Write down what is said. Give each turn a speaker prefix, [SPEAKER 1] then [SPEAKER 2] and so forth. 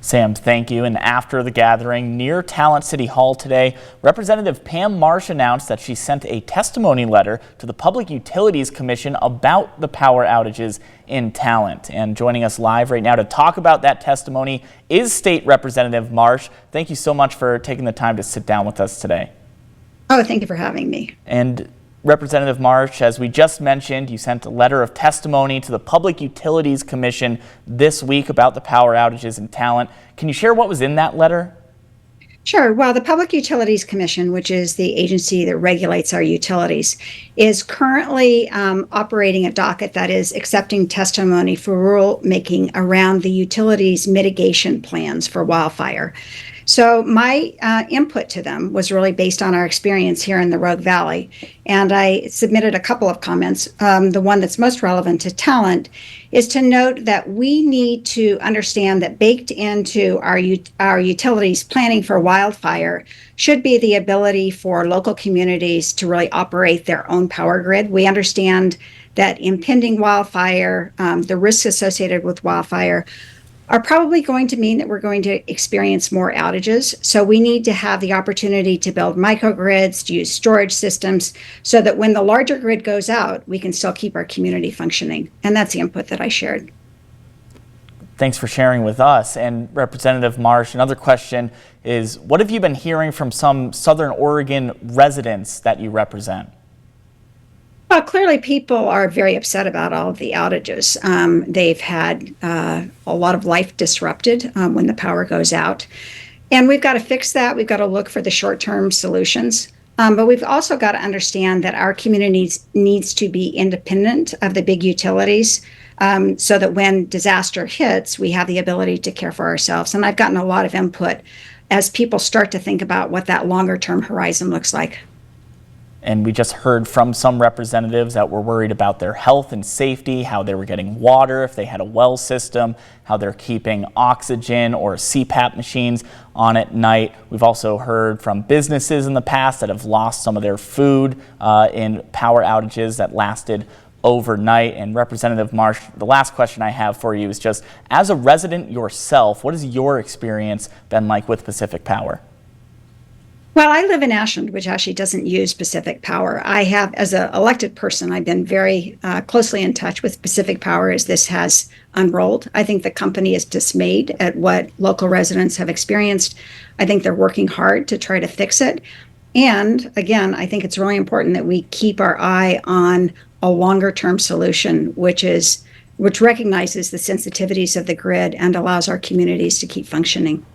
[SPEAKER 1] Sam, thank you. And after the gathering near Talent City Hall today, Representative Pam Marsh announced that she sent a testimony letter to the Public Utilities Commission about the power outages in Talent. And joining us live right now to talk about that testimony is State Representative Marsh. Thank you so much for taking the time to sit down with us today.
[SPEAKER 2] Oh, thank you for having me.
[SPEAKER 1] And Representative Marsh, as we just mentioned, you sent a letter of testimony to the Public Utilities Commission this week about the power outages in Talent. Can you share what was in that letter?
[SPEAKER 2] Sure. Well, the Public Utilities Commission, which is the agency that regulates our utilities, is currently operating a docket that is accepting testimony for rulemaking around the utilities mitigation plans for wildfire. So my input to them was really based on our experience here in the Rogue Valley. And I submitted a couple of comments. The one that's most relevant to Talent is to note that we need to understand that baked into our utilities planning for wildfire should be the ability for local communities to really operate their own power grid. We understand that impending wildfire, the risks associated with wildfire, are probably going to mean that we're going to experience more outages. So we need to have the opportunity to build microgrids, to use storage systems, so that when the larger grid goes out, we can still keep our community functioning. And that's the input that I shared.
[SPEAKER 1] Thanks for sharing with us. And Representative Marsh, another question is, what have you been hearing from some Southern Oregon residents that you represent?
[SPEAKER 2] Well, clearly people are very upset about all of the outages. They've had a lot of life disrupted when the power goes out. And we've got to fix that. We've got to look for the short-term solutions. But we've also got to understand that our communities needs to be independent of the big utilities so that when disaster hits, we have the ability to care for ourselves. And I've gotten a lot of input as people start to think about what that longer-term horizon looks like.
[SPEAKER 1] And we just heard from some representatives that were worried about their health and safety, how they were getting water if they had a well system, how they're keeping oxygen or CPAP machines on at night. We've also heard from businesses in the past that have lost some of their food in power outages that lasted overnight. And Representative Marsh, the last question I have for you is just, as a resident yourself, what has your experience been like with Pacific Power?
[SPEAKER 2] Well, I live in Ashland, which actually doesn't use Pacific Power. I have, as an elected person, I've been very closely in touch with Pacific Power as this has unrolled. I think the company is dismayed at what local residents have experienced. I think they're working hard to try to fix it. And again, I think it's really important that we keep our eye on a longer-term solution, which recognizes the sensitivities of the grid and allows our communities to keep functioning.